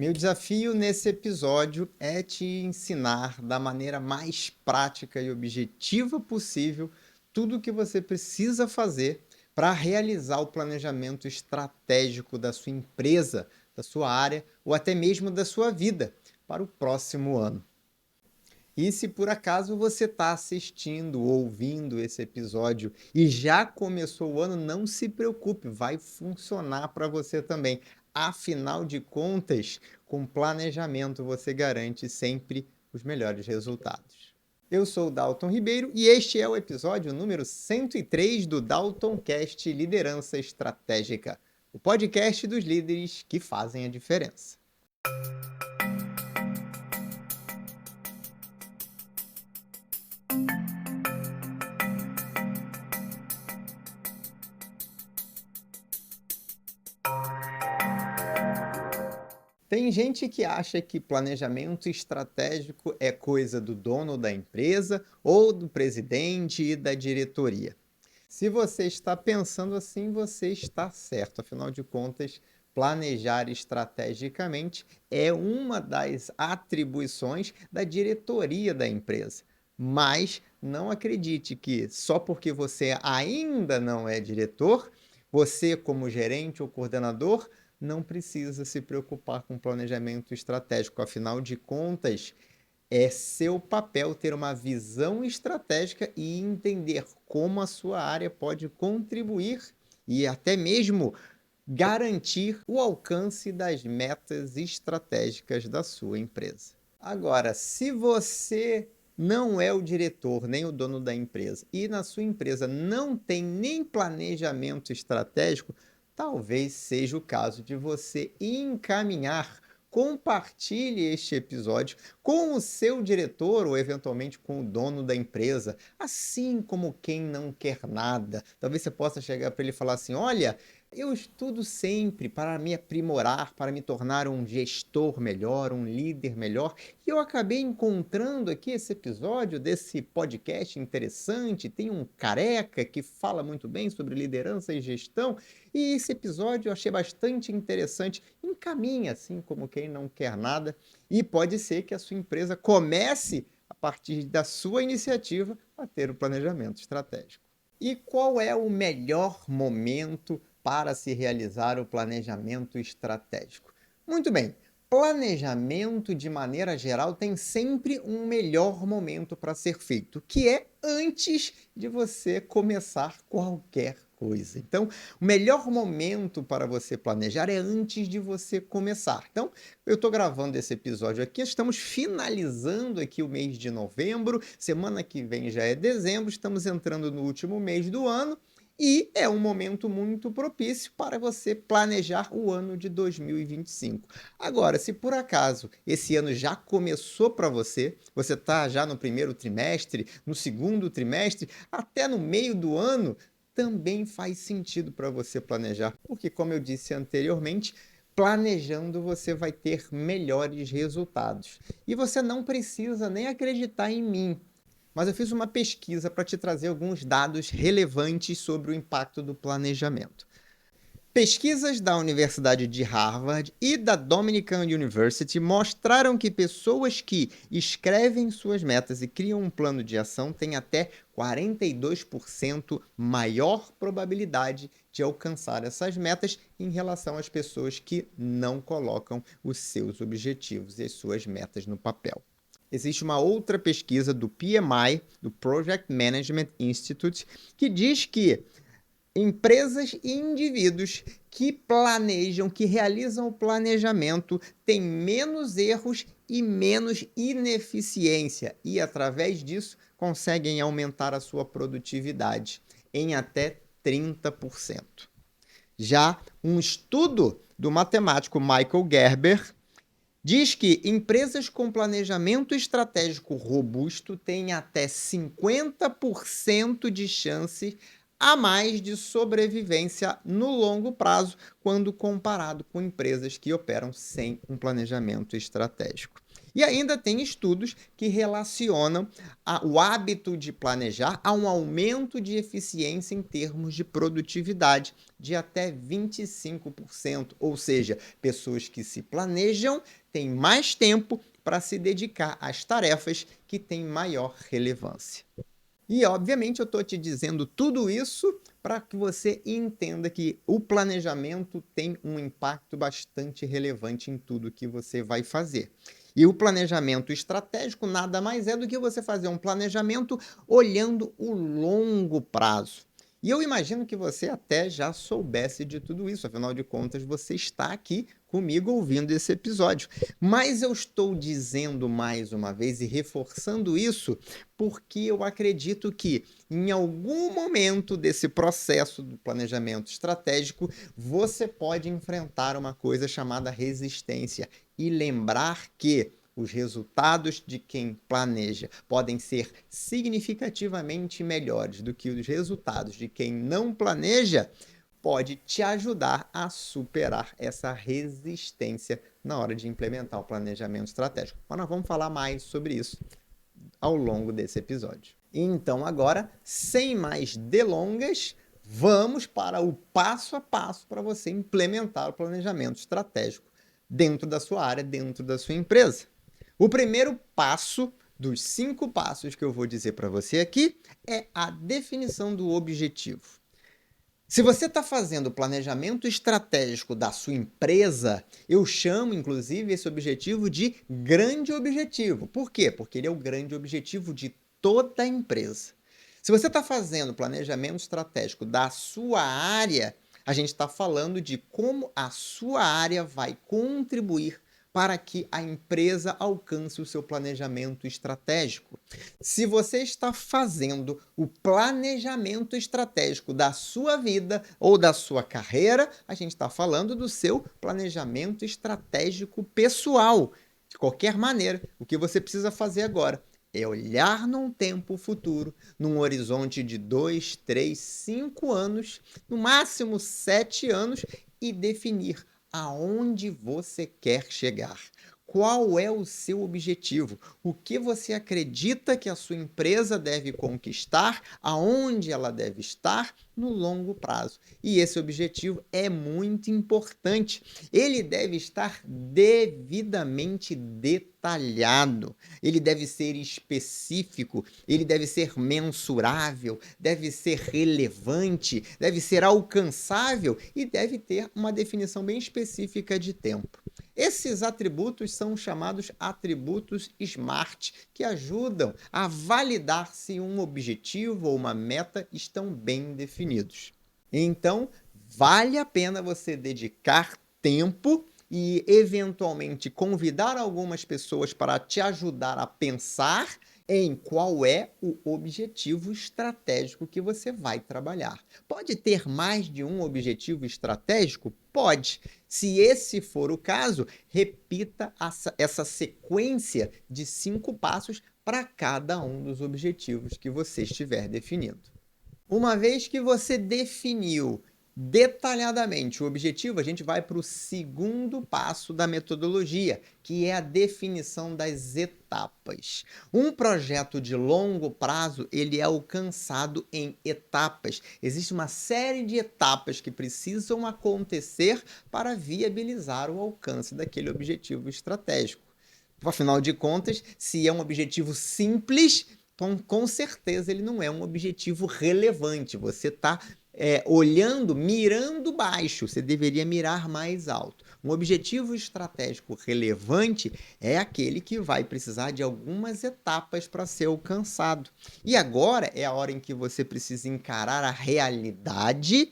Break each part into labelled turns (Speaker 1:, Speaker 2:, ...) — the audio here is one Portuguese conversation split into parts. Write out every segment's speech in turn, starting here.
Speaker 1: Meu desafio nesse episódio é te ensinar da maneira mais prática e objetiva possível tudo o que você precisa fazer para realizar o planejamento estratégico da sua empresa, da sua área ou até mesmo da sua vida para o próximo ano. E se por acaso você está assistindo ou ouvindo esse episódio e já começou o ano, não se preocupe, vai funcionar para você também. Afinal de contas, com planejamento você garante sempre os melhores resultados. Eu sou o Dalton Ribeiro e este é o episódio número 103 do Daltoncast Liderança Estratégica, o podcast dos líderes que fazem a diferença. Tem gente que acha que planejamento estratégico é coisa do dono da empresa ou do presidente e da diretoria. Se você está pensando assim, você está certo. Afinal de contas, planejar estrategicamente é uma das atribuições da diretoria da empresa. Mas não acredite que só porque você ainda não é diretor, você, como gerente ou coordenador, não precisa se preocupar com planejamento estratégico. Afinal de contas, é seu papel ter uma visão estratégica e entender como a sua área pode contribuir e até mesmo garantir o alcance das metas estratégicas da sua empresa. Agora, se você não é o diretor nem o dono da empresa e na sua empresa não tem nem planejamento estratégico, talvez seja o caso de você encaminhar. Compartilhe este episódio com o seu diretor ou eventualmente com o dono da empresa, assim como quem não quer nada. Talvez você possa chegar para ele e falar assim: olha, eu estudo sempre para me aprimorar, para me tornar um gestor melhor, um líder melhor, e eu acabei encontrando aqui esse episódio desse podcast interessante. Tem um careca que fala muito bem sobre liderança e gestão, e esse episódio eu achei bastante interessante. Encaminha, assim como quem não quer nada, e pode ser que a sua empresa comece, a partir da sua iniciativa, a ter o planejamento estratégico. E qual é o melhor momento para se realizar o planejamento estratégico? Muito bem, planejamento de maneira geral tem sempre um melhor momento para ser feito, que é antes de você começar qualquer coisa. Então, o melhor momento para você planejar é antes de você começar. Então, eu estou gravando esse episódio aqui, estamos finalizando aqui o mês de novembro, semana que vem já é dezembro, estamos entrando no último mês do ano e é um momento muito propício para você planejar o ano de 2025. Agora, se por acaso esse ano já começou para você, você está já no primeiro trimestre, no segundo trimestre, até no meio do ano, também faz sentido para você planejar, porque, como eu disse anteriormente, planejando você vai ter melhores resultados. E você não precisa nem acreditar em mim, mas eu fiz uma pesquisa para te trazer alguns dados relevantes sobre o impacto do planejamento. Pesquisas da Universidade de Harvard e da Dominican University mostraram que pessoas que escrevem suas metas e criam um plano de ação têm até 42% maior probabilidade de alcançar essas metas em relação às pessoas que não colocam os seus objetivos e as suas metas no papel. Existe uma outra pesquisa do PMI, do Project Management Institute, que diz que empresas e indivíduos que planejam, que realizam o planejamento, têm menos erros e menos ineficiência e, através disso, conseguem aumentar a sua produtividade em até 30%. Já um estudo do matemático Michael Gerber diz que empresas com planejamento estratégico robusto têm até 50% de chance a mais de sobrevivência no longo prazo, quando comparado com empresas que operam sem um planejamento estratégico. E ainda tem estudos que relacionam o hábito de planejar a um aumento de eficiência em termos de produtividade de até 25%. Ou seja, pessoas que se planejam têm mais tempo para se dedicar às tarefas que têm maior relevância. E, obviamente, eu estou te dizendo tudo isso para que você entenda que o planejamento tem um impacto bastante relevante em tudo que você vai fazer. E o planejamento estratégico nada mais é do que você fazer um planejamento olhando o longo prazo. E eu imagino que você até já soubesse de tudo isso, afinal de contas, você está aqui comigo ouvindo esse episódio. Mas eu estou dizendo mais uma vez e reforçando isso porque eu acredito que em algum momento desse processo do planejamento estratégico, você pode enfrentar uma coisa chamada resistência e lembrar que os resultados de quem planeja podem ser significativamente melhores do que os resultados de quem não planeja, pode te ajudar a superar essa resistência na hora de implementar o planejamento estratégico. Mas nós vamos falar mais sobre isso ao longo desse episódio. Então agora, sem mais delongas, vamos para o passo a passo para você implementar o planejamento estratégico dentro da sua área, dentro da sua empresa. O primeiro passo dos 5 passos que eu vou dizer para você aqui é a definição do objetivo. Se você está fazendo o planejamento estratégico da sua empresa, eu chamo, inclusive, esse objetivo de grande objetivo. Por quê? Porque ele é o grande objetivo de toda a empresa. Se você está fazendo o planejamento estratégico da sua área, a gente está falando de como a sua área vai contribuir para que a empresa alcance o seu planejamento estratégico. Se você está fazendo o planejamento estratégico da sua vida ou da sua carreira, a gente está falando do seu planejamento estratégico pessoal. De qualquer maneira, o que você precisa fazer agora é olhar num tempo futuro, num horizonte de 2, 3, 5 anos, no máximo 7 anos, e definir aonde você quer chegar. Qual é o seu objetivo? O que você acredita que a sua empresa deve conquistar? Aonde ela deve estar no longo prazo? E esse objetivo é muito importante. Ele deve estar devidamente detalhado. Ele deve ser específico, ele deve ser mensurável, deve ser relevante, deve ser alcançável e deve ter uma definição bem específica de tempo. Esses atributos são chamados atributos SMART, que ajudam a validar se um objetivo ou uma meta estão bem definidos. Então, vale a pena você dedicar tempo e, eventualmente, convidar algumas pessoas para te ajudar a pensar em qual é o objetivo estratégico que você vai trabalhar. Pode ter mais de um objetivo estratégico? Pode. Se esse for o caso, repita essa sequência de 5 passos para cada um dos objetivos que você estiver definindo. Uma vez que você definiu detalhadamente o objetivo, a gente vai para o segundo passo da metodologia, que é a definição das etapas. Um projeto de longo prazo, ele é alcançado em etapas. Existe uma série de etapas que precisam acontecer para viabilizar o alcance daquele objetivo estratégico. Afinal de contas, se é um objetivo simples, então, com certeza ele não é um objetivo relevante. Você está olhando, mirando baixo, você deveria mirar mais alto. Um objetivo estratégico relevante é aquele que vai precisar de algumas etapas para ser alcançado. E agora é a hora em que você precisa encarar a realidade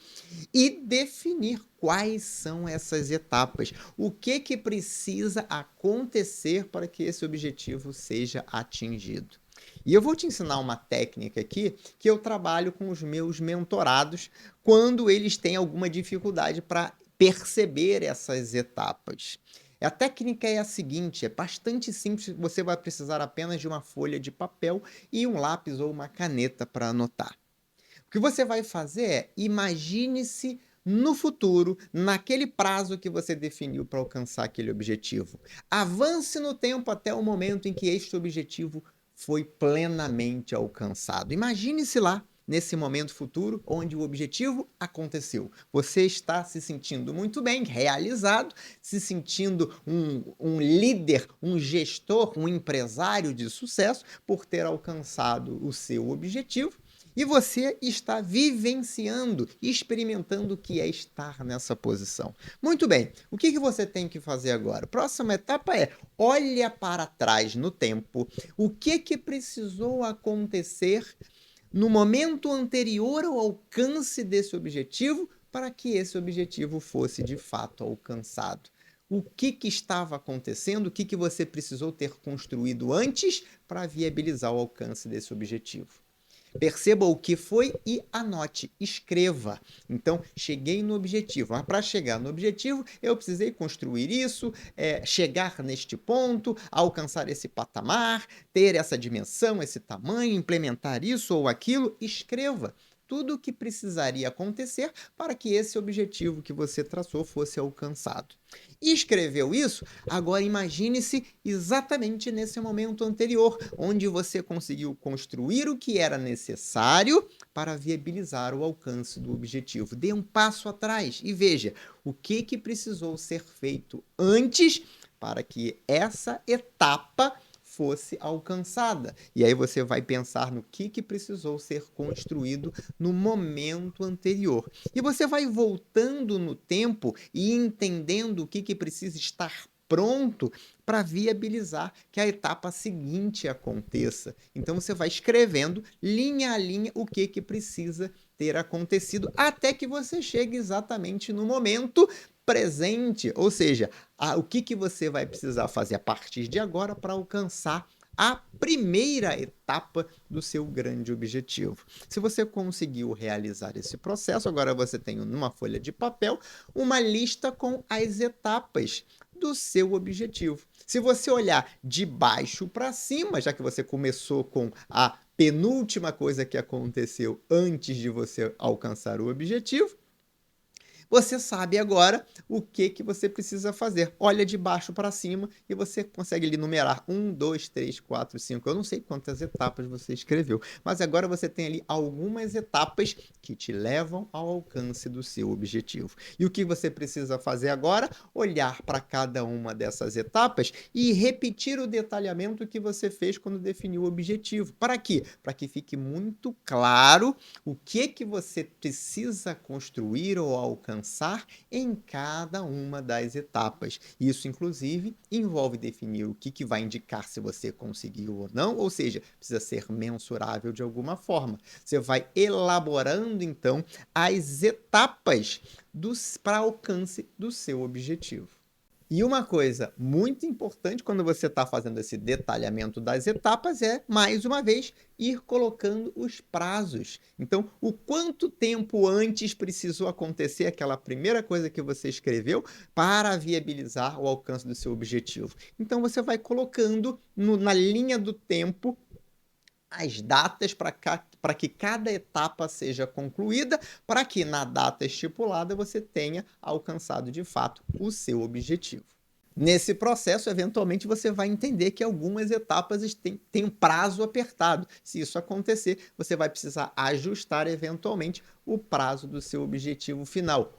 Speaker 1: e definir quais são essas etapas. O que precisa acontecer para que esse objetivo seja atingido. E eu vou te ensinar uma técnica aqui que eu trabalho com os meus mentorados quando eles têm alguma dificuldade para perceber essas etapas. A técnica é a seguinte, é bastante simples, você vai precisar apenas de uma folha de papel e um lápis ou uma caneta para anotar. O que você vai fazer é, imagine-se no futuro, naquele prazo que você definiu para alcançar aquele objetivo. Avance no tempo até o momento em que este objetivo foi plenamente alcançado. Imagine-se lá, nesse momento futuro, onde o objetivo aconteceu. Você está se sentindo muito bem, realizado, se sentindo um líder, um gestor, um empresário de sucesso por ter alcançado o seu objetivo. E você está vivenciando, experimentando o que é estar nessa posição. Muito bem, o que você tem que fazer agora? A próxima etapa é, olha para trás no tempo, o que precisou acontecer no momento anterior ao alcance desse objetivo para que esse objetivo fosse de fato alcançado. O que estava acontecendo, o que você precisou ter construído antes para viabilizar o alcance desse objetivo. Perceba o que foi e anote, escreva. Então, cheguei no objetivo. Mas para chegar no objetivo, eu precisei construir isso, chegar neste ponto, alcançar esse patamar, ter essa dimensão, esse tamanho, implementar isso ou aquilo. Escreva tudo o que precisaria acontecer para que esse objetivo que você traçou fosse alcançado. E escreveu isso? Agora imagine-se exatamente nesse momento anterior, onde você conseguiu construir o que era necessário para viabilizar o alcance do objetivo. Dê um passo atrás e veja o que precisou ser feito antes para que essa etapa fosse alcançada. E aí você vai pensar no que precisou ser construído no momento anterior. E você vai voltando no tempo e entendendo o que precisa estar pronto para viabilizar que a etapa seguinte aconteça. Então você vai escrevendo linha a linha o que precisa ter acontecido até que você chegue exatamente no momento presente, ou seja, o que você vai precisar fazer a partir de agora para alcançar a primeira etapa do seu grande objetivo. Se você conseguiu realizar esse processo, agora você tem numa folha de papel uma lista com as etapas do seu objetivo. Se você olhar de baixo para cima, já que você começou com a penúltima coisa que aconteceu antes de você alcançar o objetivo, você sabe agora o que você precisa fazer. Olha de baixo para cima e você consegue ali numerar 1, 2, 3, 4, 5. Eu não sei quantas etapas você escreveu, mas agora você tem ali algumas etapas que te levam ao alcance do seu objetivo. E o que você precisa fazer agora? Olhar para cada uma dessas etapas e repetir o detalhamento que você fez quando definiu o objetivo. Para quê? Para que fique muito claro o que você precisa construir ou alcançar em cada uma das etapas. Isso, inclusive, envolve definir o que vai indicar se você conseguiu ou não, ou seja, precisa ser mensurável de alguma forma. Você vai elaborando, então, as etapas para alcance do seu objetivo. E uma coisa muito importante quando você está fazendo esse detalhamento das etapas é, mais uma vez, ir colocando os prazos. Então, o quanto tempo antes precisou acontecer aquela primeira coisa que você escreveu para viabilizar o alcance do seu objetivo. Então, você vai colocando na linha do tempo as datas para que cada etapa seja concluída, para que na data estipulada você tenha alcançado de fato o seu objetivo. Nesse processo, eventualmente, você vai entender que algumas etapas têm um prazo apertado. Se isso acontecer, você vai precisar ajustar eventualmente o prazo do seu objetivo final.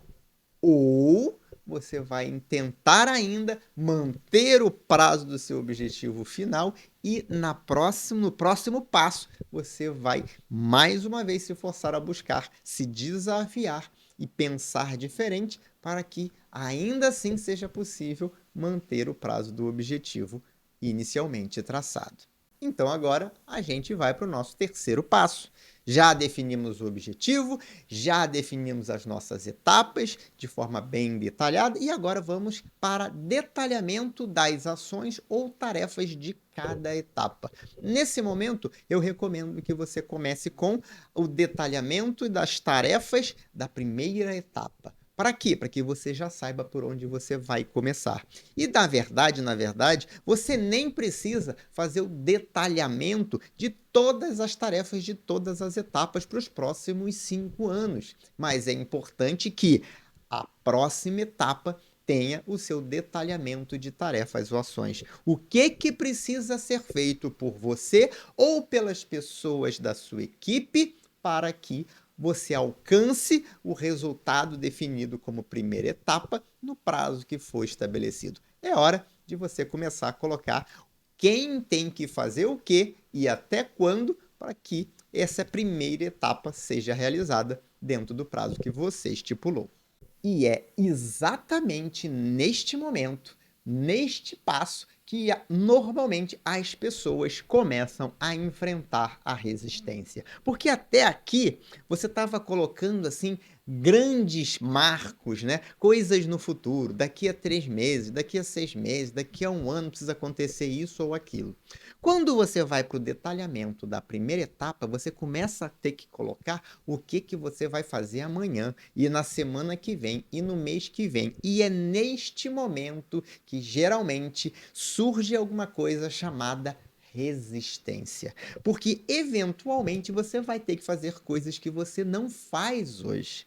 Speaker 1: Ou você vai tentar ainda manter o prazo do seu objetivo final e no próximo passo você vai mais uma vez se forçar a buscar, se desafiar e pensar diferente para que ainda assim seja possível manter o prazo do objetivo inicialmente traçado. Então agora a gente vai para o nosso terceiro passo. Já definimos o objetivo, já definimos as nossas etapas de forma bem detalhada e agora vamos para detalhamento das ações ou tarefas de cada etapa. Nesse momento, eu recomendo que você comece com o detalhamento das tarefas da primeira etapa. Para quê? Para que você já saiba por onde você vai começar. E na verdade, você nem precisa fazer o detalhamento de todas as tarefas, de todas as etapas para os próximos 5 anos. Mas é importante que a próxima etapa tenha o seu detalhamento de tarefas ou ações. O que precisa ser feito por você ou pelas pessoas da sua equipe para que você alcance o resultado definido como primeira etapa no prazo que foi estabelecido. É hora de você começar a colocar quem tem que fazer o quê e até quando para que essa primeira etapa seja realizada dentro do prazo que você estipulou. E é exatamente neste momento, neste passo, que normalmente as pessoas começam a enfrentar a resistência. Porque até aqui você estava colocando assim grandes marcos, né? Coisas no futuro, daqui a 3 meses, daqui a 6 meses, daqui a um ano precisa acontecer isso ou aquilo. Quando você vai para o detalhamento da primeira etapa, você começa a ter que colocar o que você vai fazer amanhã e na semana que vem e no mês que vem. E é neste momento que geralmente surge alguma coisa chamada resistência. Porque eventualmente você vai ter que fazer coisas que você não faz hoje.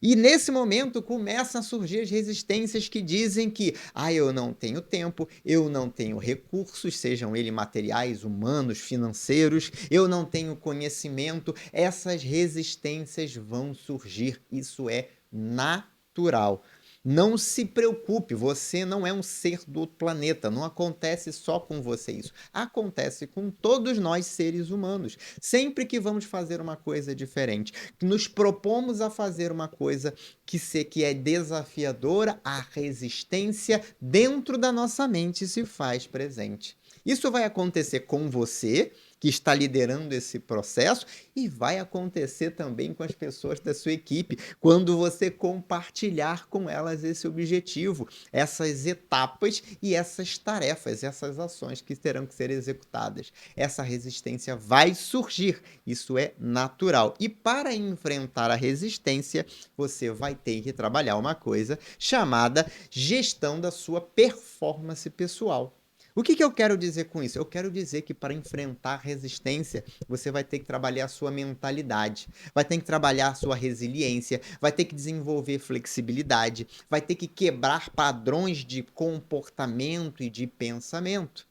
Speaker 1: E nesse momento começam a surgir as resistências que dizem que eu não tenho tempo, eu não tenho recursos, sejam eles materiais, humanos, financeiros, eu não tenho conhecimento. Essas resistências vão surgir, isso é natural. Não se preocupe, você não é um ser do outro planeta, não acontece só com você isso. Acontece com todos nós seres humanos. Sempre que vamos fazer uma coisa diferente, nos propomos a fazer uma coisa que é desafiadora, a resistência dentro da nossa mente se faz presente. Isso vai acontecer com você, que está liderando esse processo, e vai acontecer também com as pessoas da sua equipe, quando você compartilhar com elas esse objetivo, essas etapas e essas tarefas, essas ações que terão que ser executadas. Essa resistência vai surgir, isso é natural. E para enfrentar a resistência, você vai ter que trabalhar uma coisa chamada gestão da sua performance pessoal. O que eu quero dizer com isso? Eu quero dizer que para enfrentar resistência, você vai ter que trabalhar a sua mentalidade, vai ter que trabalhar a sua resiliência, vai ter que desenvolver flexibilidade, vai ter que quebrar padrões de comportamento e de pensamento.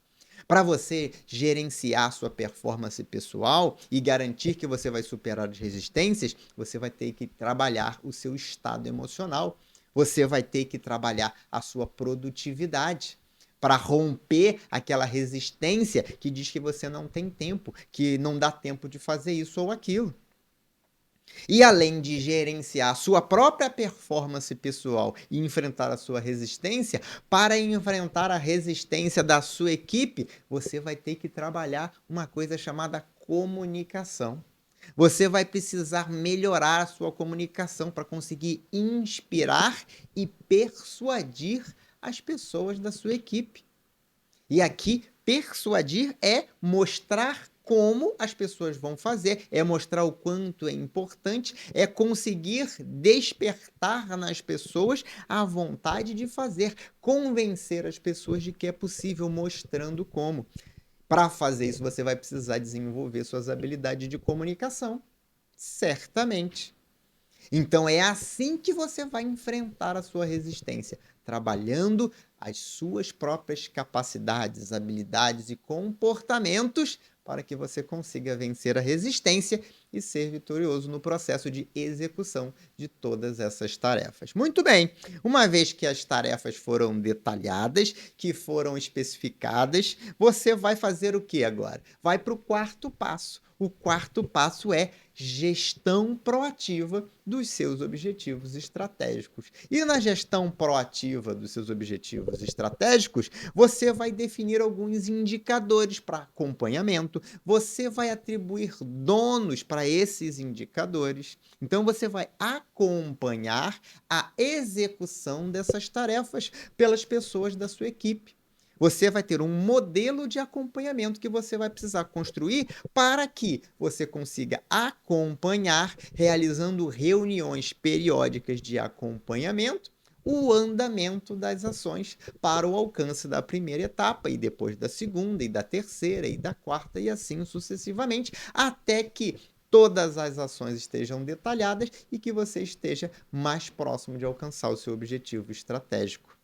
Speaker 1: Para você gerenciar a sua performance pessoal e garantir que você vai superar as resistências, você vai ter que trabalhar o seu estado emocional, você vai ter que trabalhar a sua produtividade para romper aquela resistência que diz que você não tem tempo, que não dá tempo de fazer isso ou aquilo. E além de gerenciar a sua própria performance pessoal e enfrentar a sua resistência, para enfrentar a resistência da sua equipe, você vai ter que trabalhar uma coisa chamada comunicação. Você vai precisar melhorar a sua comunicação para conseguir inspirar e persuadir as pessoas da sua equipe. E aqui, persuadir é mostrar como as pessoas vão fazer, é mostrar o quanto é importante, é conseguir despertar nas pessoas a vontade de fazer, convencer as pessoas de que é possível, mostrando como. Para fazer isso, você vai precisar desenvolver suas habilidades de comunicação. Certamente. Então é assim que você vai enfrentar a sua resistência, trabalhando as suas próprias capacidades, habilidades e comportamentos para que você consiga vencer a resistência e ser vitorioso no processo de execução de todas essas tarefas. Muito bem, uma vez que as tarefas foram detalhadas, que foram especificadas, você vai fazer o que agora? Vai para o quarto passo. O quarto passo é gestão proativa dos seus objetivos estratégicos. E na gestão proativa dos seus objetivos estratégicos, você vai definir alguns indicadores para acompanhamento, você vai atribuir donos para esses indicadores. Então você vai acompanhar a execução dessas tarefas pelas pessoas da sua equipe. Você vai ter um modelo de acompanhamento que você vai precisar construir para que você consiga acompanhar, realizando reuniões periódicas de acompanhamento, o andamento das ações para o alcance da primeira etapa e depois da segunda e da terceira e da quarta e assim sucessivamente, até que todas as ações estejam detalhadas e que você esteja mais próximo de alcançar o seu objetivo estratégico.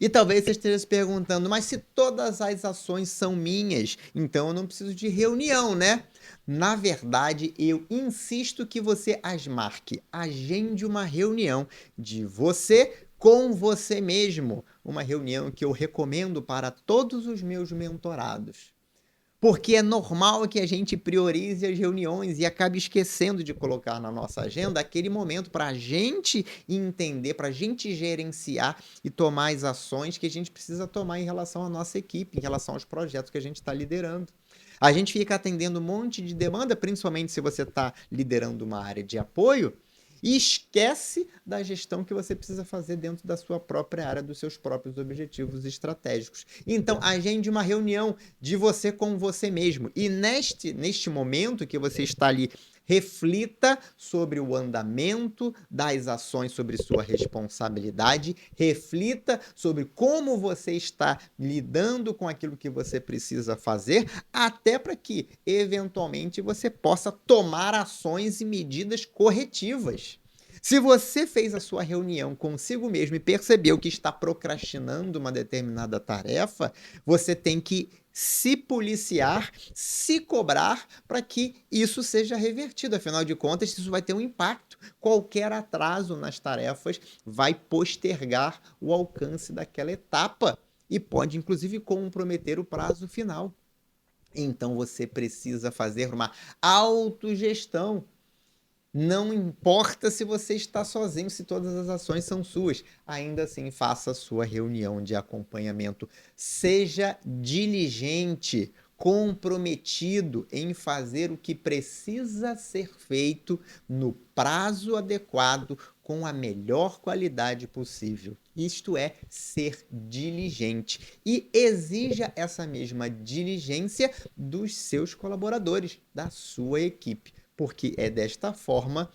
Speaker 1: E talvez você esteja se perguntando, mas se todas as ações são minhas, então eu não preciso de reunião, né? Na verdade, eu insisto que você as marque. Agende uma reunião de você com você mesmo. Uma reunião que eu recomendo para todos os meus mentorados. Porque é normal que a gente priorize as reuniões e acabe esquecendo de colocar na nossa agenda aquele momento para a gente entender, para a gente gerenciar e tomar as ações que a gente precisa tomar em relação à nossa equipe, em relação aos projetos que a gente está liderando. A gente fica atendendo um monte de demanda, principalmente se você está liderando uma área de apoio, e esquece da gestão que você precisa fazer dentro da sua própria área, dos seus próprios objetivos estratégicos. Então, agende uma reunião de você com você mesmo. E neste momento que você está ali, reflita sobre o andamento das ações, sobre sua responsabilidade, reflita sobre como você está lidando com aquilo que você precisa fazer, até para que, eventualmente, você possa tomar ações e medidas corretivas. Se você fez a sua reunião consigo mesmo e percebeu que está procrastinando uma determinada tarefa, você tem que se policiar, se cobrar para que isso seja revertido. Afinal de contas, isso vai ter um impacto. Qualquer atraso nas tarefas vai postergar o alcance daquela etapa e pode, inclusive, comprometer o prazo final. Então você precisa fazer uma autogestão. Não importa se você está sozinho, se todas as ações são suas. Ainda assim, faça a sua reunião de acompanhamento. Seja diligente, comprometido em fazer o que precisa ser feito no prazo adequado, com a melhor qualidade possível. Isto é ser diligente. E exija essa mesma diligência dos seus colaboradores, da sua equipe. Porque é desta forma,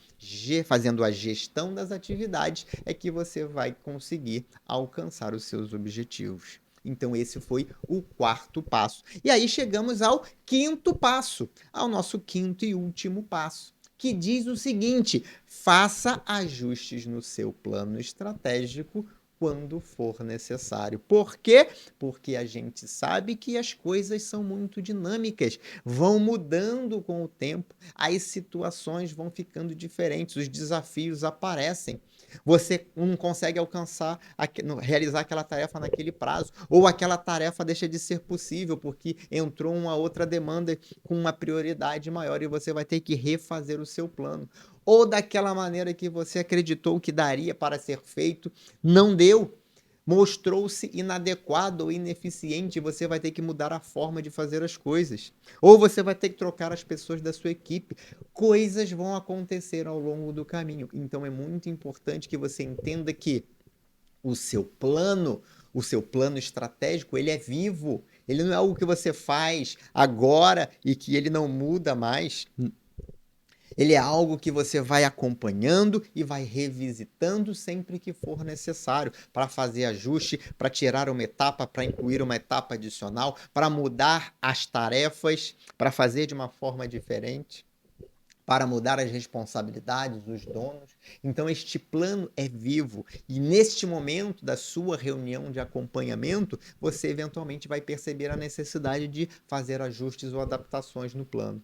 Speaker 1: fazendo a gestão das atividades, é que você vai conseguir alcançar os seus objetivos. Então, esse foi o quarto passo. E aí chegamos ao quinto passo, ao nosso quinto e último passo, que diz o seguinte: faça ajustes no seu plano estratégico quando for necessário. Por quê? Porque a gente sabe que as coisas são muito dinâmicas, vão mudando com o tempo, as situações vão ficando diferentes, os desafios aparecem. Você não consegue alcançar, realizar aquela tarefa naquele prazo, ou aquela tarefa deixa de ser possível porque entrou uma outra demanda com uma prioridade maior e você vai ter que refazer o seu plano. Ou daquela maneira que você acreditou que daria para ser feito, não deu. Mostrou-se inadequado ou ineficiente, você vai ter que mudar a forma de fazer as coisas. Ou você vai ter que trocar as pessoas da sua equipe. Coisas vão acontecer ao longo do caminho. Então é muito importante que você entenda que o seu plano estratégico, ele é vivo. Ele não é algo que você faz agora e que ele não muda mais. Ele é algo que você vai acompanhando e vai revisitando sempre que for necessário, para fazer ajuste, para tirar uma etapa, para incluir uma etapa adicional, para mudar as tarefas, para fazer de uma forma diferente, para mudar as responsabilidades dos donos. Então, este plano é vivo e neste momento da sua reunião de acompanhamento, você eventualmente vai perceber a necessidade de fazer ajustes ou adaptações no plano.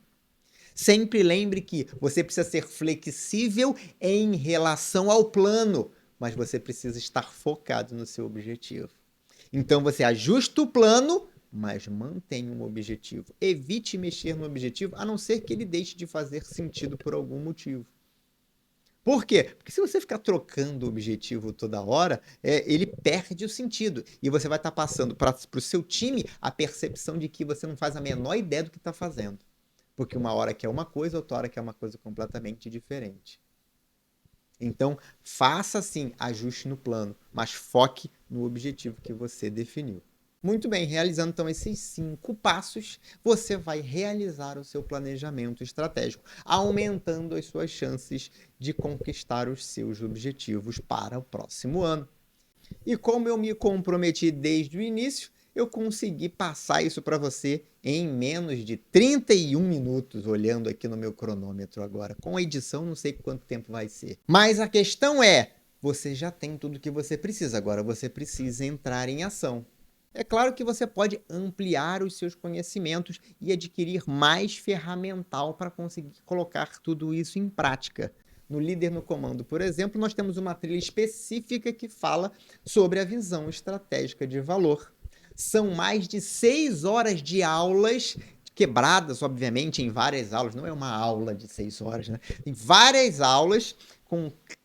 Speaker 1: Sempre lembre que você precisa ser flexível em relação ao plano, mas você precisa estar focado no seu objetivo. Então você ajusta o plano, mas mantém um objetivo. Evite mexer no objetivo, a não ser que ele deixe de fazer sentido por algum motivo. Por quê? Porque se você ficar trocando o objetivo toda hora, ele perde o sentido. E você vai estar passando para o seu time a percepção de que você não faz a menor ideia do que está fazendo. Porque uma hora quer uma coisa, outra hora quer uma coisa completamente diferente. Então, faça sim ajuste no plano, mas foque no objetivo que você definiu. Muito bem, realizando então esses 5 passos, você vai realizar o seu planejamento estratégico, aumentando as suas chances de conquistar os seus objetivos para o próximo ano. E como eu me comprometi desde o início, eu consegui passar isso para você em menos de 31 minutos, olhando aqui no meu cronômetro agora. Com a edição, não sei quanto tempo vai ser. Mas a questão é, você já tem tudo o que você precisa, agora você precisa entrar em ação. É claro que você pode ampliar os seus conhecimentos e adquirir mais ferramental para conseguir colocar tudo isso em prática. No Líder no Comando, por exemplo, nós temos uma trilha específica que fala sobre a visão estratégica de valor. São mais de 6 horas de aulas, quebradas, obviamente, em várias aulas. Não é uma aula de 6 horas, né? Tem várias aulas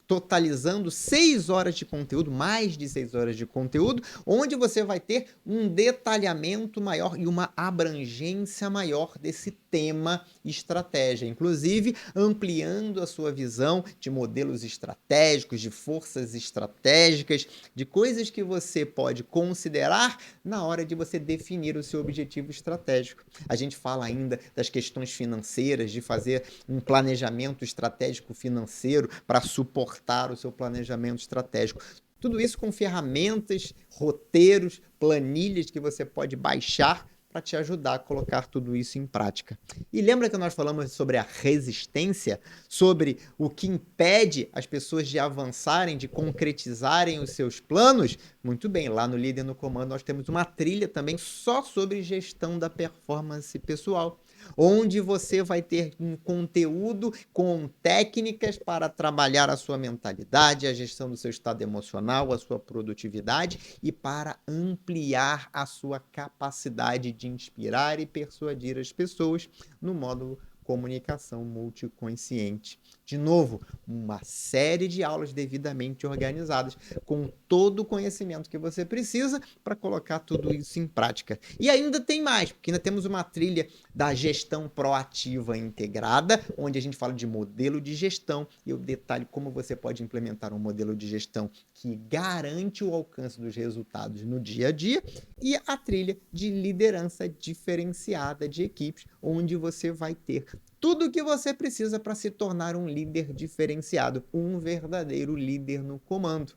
Speaker 1: totalizando 6 horas de conteúdo, mais de 6 horas de conteúdo, onde você vai ter um detalhamento maior e uma abrangência maior desse tema estratégia, inclusive ampliando a sua visão de modelos estratégicos, de forças estratégicas, de coisas que você pode considerar na hora de você definir o seu objetivo estratégico. A gente fala ainda das questões financeiras, de fazer um planejamento estratégico financeiro para suportar o seu planejamento estratégico. Tudo isso com ferramentas, roteiros, planilhas que você pode baixar para te ajudar a colocar tudo isso em prática. E lembra que nós falamos sobre a resistência, sobre o que impede as pessoas de avançarem, de concretizarem os seus planos? Muito bem, lá no Líder no Comando nós temos uma trilha também só sobre gestão da performance pessoal, onde você vai ter um conteúdo com técnicas para trabalhar a sua mentalidade, a gestão do seu estado emocional, a sua produtividade e para ampliar a sua capacidade de inspirar e persuadir as pessoas no modo comunicação multiconsciente. De novo, uma série de aulas devidamente organizadas, com todo o conhecimento que você precisa para colocar tudo isso em prática. E ainda tem mais, porque ainda temos uma trilha da gestão proativa integrada, onde a gente fala de modelo de gestão e eu detalho como você pode implementar um modelo de gestão que garante o alcance dos resultados no dia a dia, e a trilha de liderança diferenciada de equipes, onde você vai ter tudo o que você precisa para se tornar um líder diferenciado, um verdadeiro líder no comando.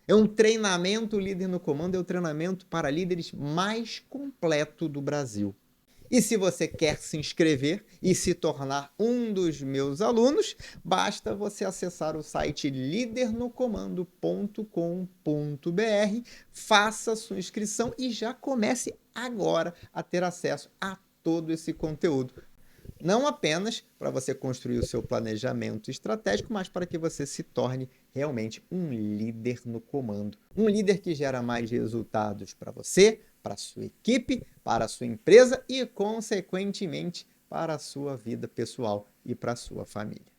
Speaker 1: É um treinamento líder no comando, é o treinamento para líderes mais completo do Brasil. E se você quer se inscrever e se tornar um dos meus alunos, basta você acessar o site lidernocomando.com.br, faça sua inscrição e já comece agora a ter acesso a todo esse conteúdo. Não apenas para você construir o seu planejamento estratégico, mas para que você se torne realmente um líder no comando. Um líder que gera mais resultados para você, para a sua equipe, para a sua empresa e, consequentemente, para a sua vida pessoal e para a sua família.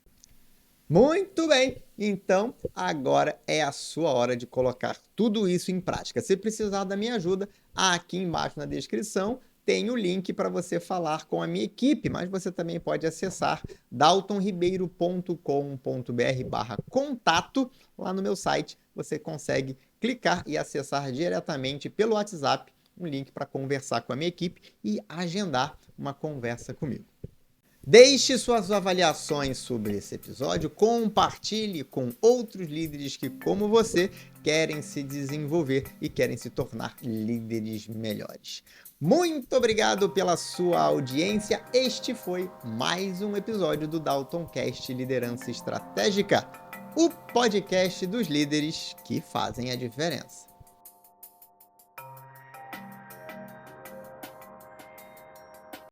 Speaker 1: Muito bem, então agora é a sua hora de colocar tudo isso em prática. Se precisar da minha ajuda, aqui embaixo na descrição tem o link para você falar com a minha equipe, mas você também pode acessar daltonribeiro.com.br/contato. Lá no meu site você consegue clicar e acessar diretamente pelo WhatsApp um link para conversar com a minha equipe e agendar uma conversa comigo. Deixe suas avaliações sobre esse episódio, compartilhe com outros líderes que, como você, querem se desenvolver e querem se tornar líderes melhores. Muito obrigado pela sua audiência. Este foi mais um episódio do DaltonCast Liderança Estratégica, o podcast dos líderes que fazem a diferença.